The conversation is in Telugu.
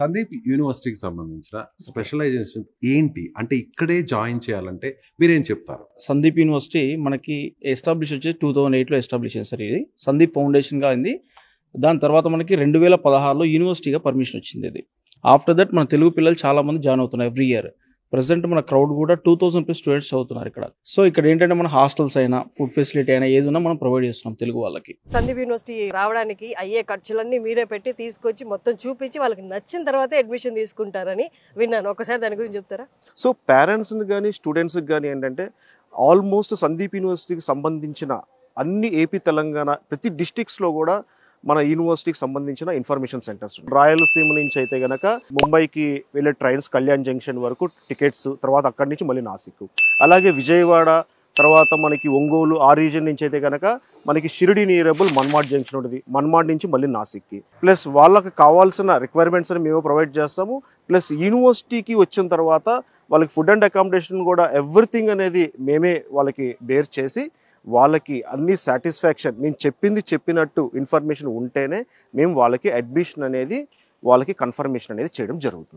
సందీప్ యూనివర్సిటీకి సంబంధించిన స్పెషలైజేషన్ ఏంటి? అంటే ఇక్కడే జాయిన్ చేయాలంటే మీరేం చెప్తారు? సందీప్ యూనివర్సిటీ మనకి ఎస్టాబ్లిష్ వచ్చి 2008లో ఎస్టాబ్లిష్ చేశారు. ఇది సందీప్ ఫౌండేషన్గా అయింది. దాని తర్వాత మనకి 2016లో యూనివర్సిటీగా పర్మిషన్ వచ్చింది. ఇది ఆఫ్టర్ దట్ మన తెలుగు పిల్లలు చాలా మంది జాయిన్ అవుతున్నారు ఎవ్రీ ఇయర్. ప్రెసెంట్ మన క్రౌడ్ కూడా 2000+ స్టూడెంట్స్ చదువుతున్నారు ఇక్కడ. సో ఇక్కడ ఏంటంటే మన హాస్టల్స్ అయినా ఫుడ్ ఫెసిలిటీ అయినా ఏదైనా మనం ప్రొవైడ్ చేస్తున్నాం తెలుగు వాళ్ళకి. సందీప్ యూనివర్సిటీ రావడానికి అయ్యే ఖర్చులన్నీ మీరే పెట్టి తీసుకొచ్చి మొత్తం చూపించి వాళ్ళకి నచ్చిన తర్వాతే అడ్మిషన్ తీసుకుంటారని విన్నాను. ఒకసారి దాని గురించి చెప్తారా? సో పేరెంట్స్ని కానీ స్టూడెంట్స్కి కానీ ఏంటంటే ఆల్మోస్ట్ సందీప్ యూనివర్సిటీకి సంబంధించిన అన్ని ఏపీ తెలంగాణ ప్రతి డిస్ట్రిక్ట్స్లో కూడా మన యూనివర్సిటీకి సంబంధించిన ఇన్ఫర్మేషన్ సెంటర్స్. రాయలసీమ నుంచి అయితే గనక ముంబైకి వెళ్ళే ట్రైన్స్ కళ్యాణ్ జంక్షన్ వరకు టికెట్స్, తర్వాత అక్కడి నుంచి మళ్ళీ నాసిక్, అలాగే విజయవాడ, తర్వాత మనకి ఒంగోలు ఆ రీజన్ నుంచి అయితే కనుక మనకి షిరిడి నియరబుల్ మన్మాడ్ జంక్షన్ ఉంటుంది. మన్మాడ్ నుంచి మళ్ళీ నాసిక్కి. ప్లస్ వాళ్ళకి కావాల్సిన రిక్వైర్మెంట్స్ని మేము ప్రొవైడ్ చేస్తాము. ప్లస్ యూనివర్సిటీకి వచ్చిన తర్వాత వాళ్ళకి ఫుడ్ అండ్ అకామిడేషన్ కూడా ఎవ్రీథింగ్ అనేది మేమే వాళ్ళకి బేర్ చేసి వాళ్ళకి అన్ని సాటిస్ఫాక్షన్ మేము చెప్పినట్టు ఇన్ఫర్మేషన్ ఉంటేనే మేము వాళ్ళకి అడ్మిషన్ అనేది వాళ్ళకి కన్ఫర్మేషన్ అనేది చేయడం జరుగుతుంది.